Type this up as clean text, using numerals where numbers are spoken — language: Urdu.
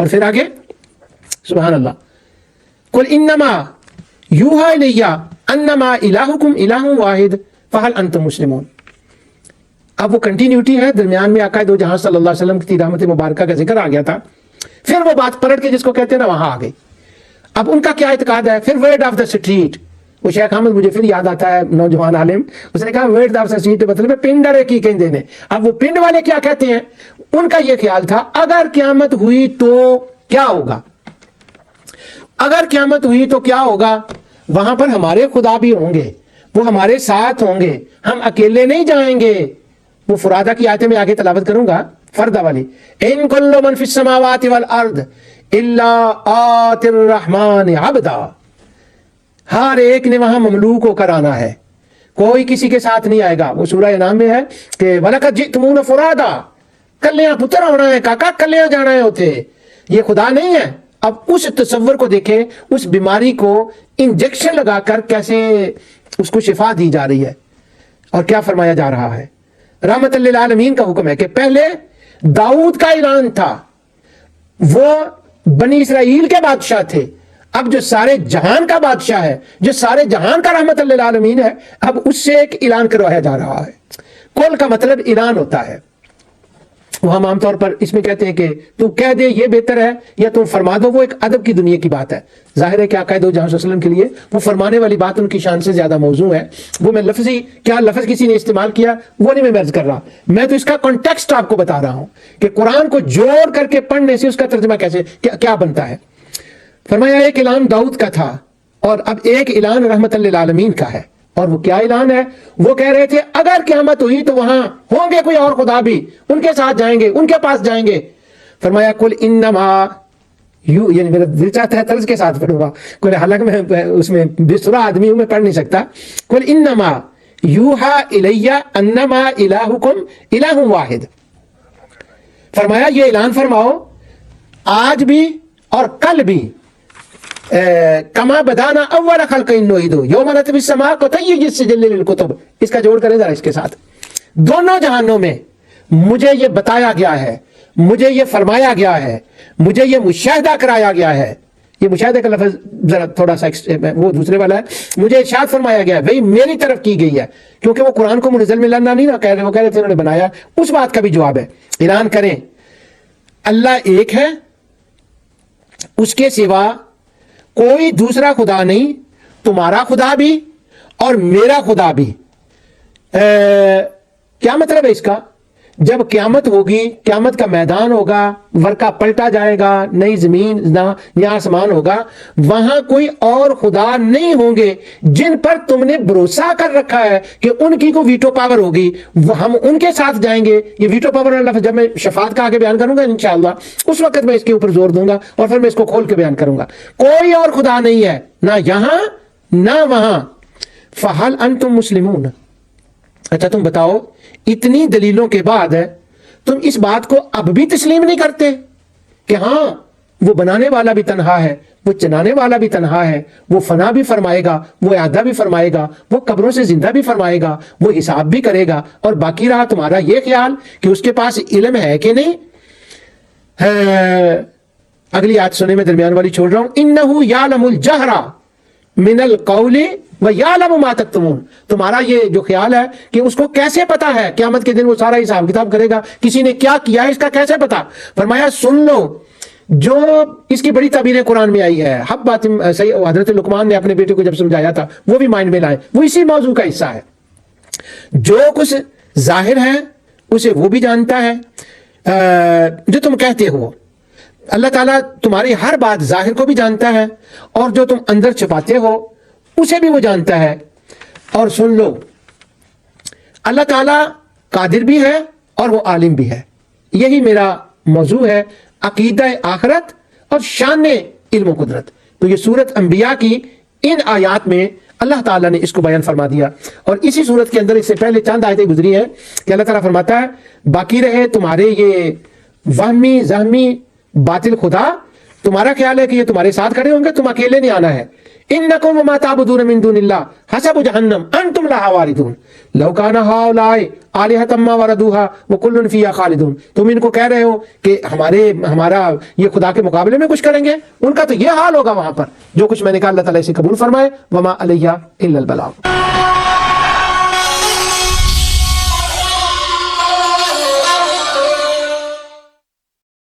اور پھر آگے سبحان اللہ، قل انما یوحا الیہ انما الہکم الہ واحد فہل انتم مسلمون۔ اب وہ کنٹینیوٹی ہے، درمیان میں آقا دو جہاں صلی اللہ علیہ وسلم کی رحمت مبارکہ کا ذکر آ گیا تھا، پھر وہ بات پلٹ کے جس کو کہتے ہیں نا وہاں آ گئی۔ اب ان کا کیا اعتقاد ہے؟ پھر ورڈ آف دا اسٹریٹ، وہ شیخ احمد مجھے پھر یاد آتا ہے نوجوان عالم، اس نے کہا ورڈ آف دا اسٹریٹ مطلب پنڈ ارے کی کہیں دینے۔ اب وہ پنڈ والے کیا کہتے ہیں؟ ان کا یہ خیال تھا اگر قیامت ہوئی تو کیا ہوگا، اگر قیامت ہوئی تو کیا ہوگا، وہاں پر ہمارے خدا بھی ہوں گے، وہ ہمارے ساتھ ہوں گے، ہم اکیلے نہیں جائیں گے۔ وہ فرادہ کی آیتیں میں آگے تلاوت کروں گا، فردہ والی، ان کل من فی السماوات والارض الا آتی الرحمن عبدا، ہر ایک نے وہاں مملوک ہو کر آنا ہے، کوئی کسی کے ساتھ نہیں آئے گا۔ وہ سورہ انعام میں ہے کہ وَلَقَدْ جِئْتُمُونَ فُرَادًا، کلیاں پتر ہونا ہے کاکا، کلیاں جانا ہے ہوتے، یہ خدا نہیں ہے۔ اب اس تصور کو دیکھیں، اس بیماری کو انجیکشن لگا کر کیسے اس کو شفا دی جا رہی ہے، اور کیا فرمایا جا رہا ہے۔ رحمت للعالمین کا حکم ہے کہ پہلے داؤد کا اعلان تھا، وہ بنی اسرائیل کے بادشاہ تھے، اب جو سارے جہان کا بادشاہ ہے، جو سارے جہان کا رحمت للعالمین ہے، اب اس سے ایک اعلان کروایا جا رہا ہے۔ قول کا مطلب اعلان ہوتا ہے، وہ ہم عام طور پر اس میں کہتے ہیں کہ تو کہہ دے یہ بہتر ہے، یا تم فرما دو، وہ ایک ادب کی دنیا کی بات ہے۔ ظاہر ہے کہ آقا دو جہاں صلی اللہ علیہ وسلم کے لیے وہ فرمانے والی بات ان کی شان سے زیادہ موزوں ہے۔ وہ میں لفظی کیا لفظ کسی نے استعمال کیا وہ نہیں میں عرض کر رہا، میں تو اس کا کانٹیکسٹ آپ کو بتا رہا ہوں کہ قرآن کو جوڑ کر کے پڑھنے سے اس کا ترجمہ کیسے کیا بنتا ہے۔ فرمایا ایک اعلان داؤد کا تھا، اور اب ایک اعلان رحمت للعالمین کا ہے۔ اور وہ کیا اعلان ہے؟ وہ کہہ رہے تھے اگر قیامت ہوئی تو وہاں ہوں گے کوئی اور خدا بھی، ان کے ساتھ جائیں گے، ان کے پاس جائیں گے۔ فرمایا قل انما یعنی میرا دل چاہتا ہے طرز کے ساتھ پڑھوں گا، کوئی حالانکہ میں اس میں بسرا آدمی ہوں، میں پڑھ نہیں سکتا۔ قل انما یوحا الیہ انما الہکم الہ واحد، فرمایا یہ اعلان فرماؤ آج بھی اور کل بھی، کما بدانا اول خلق نعیدہ یوم نطوی السماء کطی السجل للکتب، اس کا جوڑ کریں ذرا اس کے ساتھ۔ دونوں جہانوں میں مجھے یہ بتایا گیا ہے، مجھے یہ فرمایا گیا ہے، مجھے یہ مشاہدہ کرایا گیا ہے۔ یہ مشاہدہ کا لفظ ذرا تھوڑا سا وہ دوسرے والا ہے، مجھے ارشاد فرمایا گیا ہے، وہی میری طرف کی گئی ہے، کیونکہ وہ قرآن کو منزل میں لانا نہیں نہ کہہ رہے، وہ کہہ رہے تھے انہوں نے بنایا، اس بات کا بھی جواب ہے۔ اعلان کریں اللہ ایک ہے، اس کے سوا کوئی دوسرا خدا نہیں، تمہارا خدا بھی اور میرا خدا بھی۔ کیا مطلب ہے اس کا؟ جب قیامت ہوگی، قیامت کا میدان ہوگا، ورقہ پلٹا جائے گا، نئی زمین نیا آسمان ہوگا، وہاں کوئی اور خدا نہیں ہوں گے جن پر تم نے بھروسہ کر رکھا ہے کہ ان کی کوئی ویٹو پاور ہوگی، وہ ہم ان کے ساتھ جائیں گے۔ یہ ویٹو پاور والا لفظ جب میں شفاعت کا آگے بیان کروں گا انشاءاللہ، اس وقت میں اس کے اوپر زور دوں گا اور پھر میں اس کو کھول کے بیان کروں گا۔ کوئی اور خدا نہیں ہے، نہ یہاں نہ وہاں۔ فہل انتم مسلمون، اچھا تم بتاؤ اتنی دلیلوں کے بعد تم اس بات کو اب بھی تسلیم نہیں کرتے کہ ہاں وہ بنانے والا بھی تنہا ہے، وہ چلانے والا بھی تنہا ہے، وہ فنا بھی فرمائے گا، وہ اعادہ بھی فرمائے گا، وہ قبروں سے زندہ بھی فرمائے گا، وہ حساب بھی کرے گا، اور باقی رہا تمہارا یہ خیال کہ اس کے پاس علم ہے کہ نہیں ہے۔ اگلی آیت سنے میں درمیان والی چھوڑ رہا ہوں، انہ یعلم الجہر من القول ویعلم ما تکتمون، تمہارا یہ جو خیال ہے کہ اس کو کیسے پتا ہے، قیامت کے دن وہ سارا حساب کتاب کرے گا، کسی نے کیا کیا ہے اس کا کیسے پتا؟ فرمایا سن لو، جو اس کی بڑی تعبیر قرآن میں آئی ہے، حضرت لقمان نے اپنے بیٹے کو جب سمجھایا تھا وہ بھی مائنڈ میں لائے، وہ اسی موضوع کا حصہ ہے۔ جو کچھ ظاہر ہے اسے وہ بھی جانتا ہے، جو تم کہتے ہو اللہ تعالیٰ تمہاری ہر بات ظاہر کو بھی جانتا ہے، اور جو تم اندر چھپاتے ہو اسے بھی وہ جانتا ہے۔ اور سن لو اللہ تعالیٰ قادر بھی ہے اور وہ عالم بھی ہے۔ یہی میرا موضوع ہے، عقیدہ آخرت اور شان علم و قدرت۔ تو یہ سورت انبیاء کی ان آیات میں اللہ تعالیٰ نے اس کو بیان فرما دیا، اور اسی سورت کے اندر اس سے پہلے چند آیتیں گزری ہیں کہ اللہ تعالیٰ فرماتا ہے باقی رہے تمہارے یہ وہمی ذہمی باطل خدا، تمہارا خیال ہے کہ یہ تمہارے ساتھ کھڑے ہوں گے، تم اکیلے نہیں آنا ہے۔ انکم وما تعبدون من دون اللہ حسب جہنم انتم لہا واردون لو کان ہؤلاء آلہۃ ما وردوها وکل فیہا خالدون. تم ان کو کہہ رہے ہو کہ ہمارا یہ خدا کے مقابلے میں کچھ کریں گے, ان کا تو یہ حال ہوگا وہاں پر جو کچھ میں نے کہا اللہ تعالیٰ سے قبول فرمائے. وما علیہ الا البلاغ.